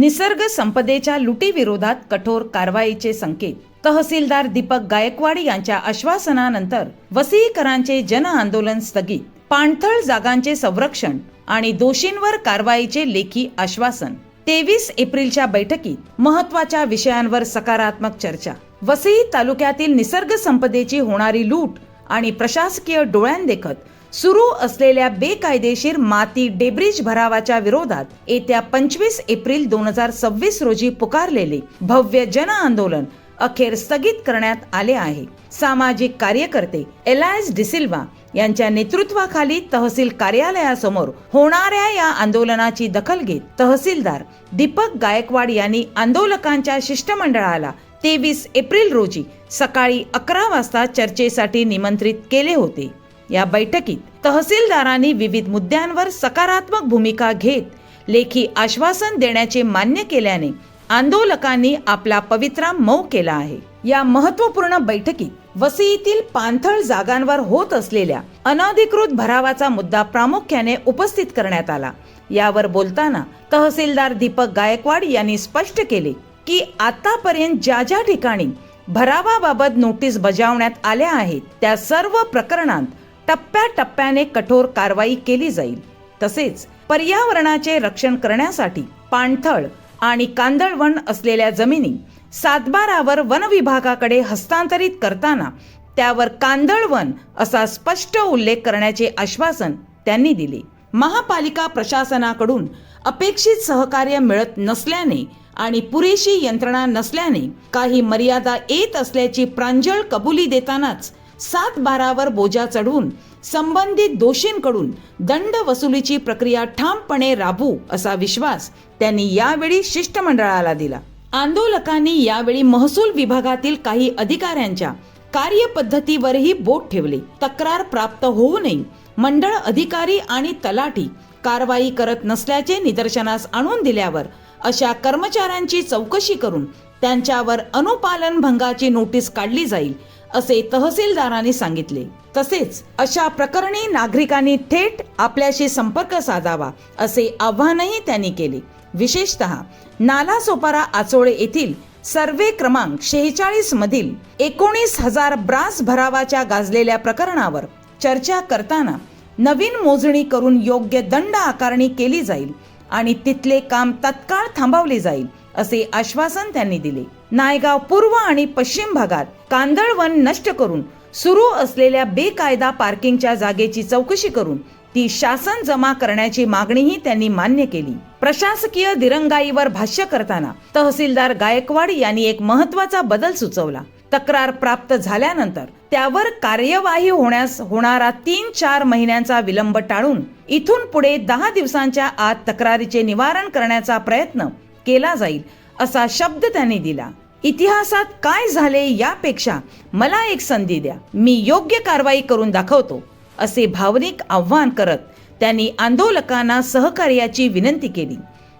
निसर्ग संपदेच्या लुटीविरोधात कठोर कारवाईचे संकेत. तहसीलदार दीपक गायकवाड यांच्या आश्वासनानंतर वसईकरांचे जन आंदोलन स्थगित. पाणथळ जागांचे संरक्षण आणि दोषींवर कारवाईचे लेखी आश्वासन. 23 एप्रिलच्या बैठकीत महत्त्वाच्या विषयांवर सकारात्मक चर्चा. वसई तालुक्यातील निसर्ग संपदेची होणारी लूट आणि प्रशासकीय डोळ्यांदेखत सुरू असलेल्या बेकायदेशीर माती डेब्रिज भरावाच्या विरोधात येत्या 25 एप्रिल 2026 रोजी पुकारलेले भव्य जन आंदोलन अखेर स्थगित करण्यात आले आहे. सामाजिक कार्यकर्ते एलायस डिसिल्वा यांच्या नेतृत्वाखाली तहसील कार्यालयासमोर होणाऱ्या या आंदोलनाची दखल घेत तहसीलदार दीपक गायकवाड यांनी आंदोलकांच्या शिष्टमंडळाला 23 एप्रिल रोजी सकाळी 11 वाजता चर्चेसाठी निमंत्रित केले होते. या बैठकीत तहसीलदारांनी विविध मुद्द्यांवर सकारात्मक भूमिका घेत लेखी आश्वासन देण्याचे मान्य केल्याने आंदोलकांनी आपला पवित्रा मऊ केला आहे. या महत्त्वपूर्ण बैठकीत वसईतील पाणथळ जागांवर होत असलेल्या अनधिकृत भरावाचा मुद्दा प्रामुख्याने उपस्थित करण्यात आला. यावर बोलताना तहसीलदार दीपक गायकवाड यांनी स्पष्ट केले की आतापर्यंत ज्या ठिकाणी भरावाबाबत नोटीस बजावण्यात आल्या आहेत त्या सर्व प्रकरणांत टप्प्याटप्प्याने कठोर कारवाई केली जाईल. तसेच पर्यावरणाचे रक्षण करण्यासाठी पाणथळ आणि कांदळवन असलेल्या जमिनी सातबारावर वन विभागाकडे हस्तांतरित करताना त्यावर कांदळवन असा स्पष्ट उल्लेख करण्याचे आश्वासन त्यांनी दिले. महापालिका प्रशासनाकडून अपेक्षित सहकार्य मिळत नसल्याने आणि पुरेशी यंत्रणा नसल्याने काही मर्यादा येत असल्याची प्रांजळ कबुली देतानाच 7/12वर बोजा चढवून संबंधित दोषींकडून दंड वसुलीची प्रक्रिया ठामपणे राबवू असा विश्वास त्यांनी यावेळी शिष्टमंडळाला दिला. आंदोलकांनी यावेळी महसूल विभागातील काही अधिकाऱ्यांच्या कार्यपद्धतीवरही बोट ठेवले. तक्रार प्राप्त होऊनही मंडळ अधिकारी आणि तलाठी कारवाई करत नसल्याचे निदर्शनास आणून दिल्यावर अशा कर्मचाऱ्यांची चौकशी करून त्यांच्यावर अनुपालन भंगाची नोटीस काढली जाईल असे तहसीलदारांनी सांगितले. तसेच अशा प्रकरणी नागरिकांनी थेट आपल्याशी संपर्क साधावा असे आवाहनही त्यांनी केले. विशेषतः नालासोपारा आचोळे येथील सर्वे क्रमांक 46 मधील 19,000 ब्रास भरावाच्या गाजलेल्या प्रकरणावर चर्चा करताना नवीन मोजणी करून योग्य दंड आकारणी केली जाईल आणि तिथले काम तत्काळ थांबवले जाईल असे आश्वासन त्यांनी दिले. नायगाव पूर्व आणि पश्चिम भागात कांदळवन नष्ट करून सुरू असलेल्या बेकायदा पार्किंगच्या जागेची चौकशी करून ती शासन जमा करण्याची मागणीही त्यांनी मान्य केली. प्रशासकीय दिरंगाईवर भाष्य करताना तहसीलदार गायकवाड यांनी एक महत्त्वाचा बदल सुचवला. तक्रार प्राप्त झाल्यानंतर त्यावर कार्यवाही होण्यास होणारा 3-4 महिन्यांचा विलंब टाळून इथून पुढे 10 दिवसांच्या आत तक्रारीचे निवारण करण्याचा प्रयत्न केला जाईल असा शब्द त्यांनी दिला. इतिहासात काय झाले यापेक्षा मला एक संधी द्या, मी योग्य कारवाई करून दाखवतो असे भावनिक आव्हान करत त्यांनी आंदोलकांना सहकार्याची विनंती केली.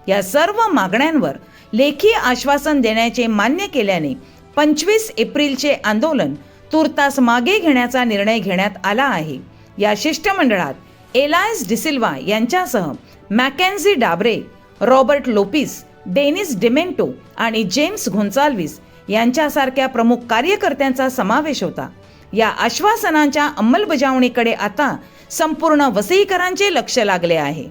या सर्व मागण्यांवर लेखी आश्वासन देण्याचे मान्य केल्याने 25 एप्रिलचे आंदोलन तुर्तास मागे घेण्याचा निर्णय घेण्यात आला आहे. या शिष्टमंडळात एलायस डिसिल्वा यांच्यासह Mackenzie Dabre, Robert Lopes, Denis डिमेंटो आणि जेम्स गोन्साल्विस यांच्यासारख्या प्रमुख कार्यकर्त्यांचा समावेश होता. या आश्वासनांच्या अंमलबजावणीकडे आता संपूर्ण वसईकरांचे लक्ष लागले आहे.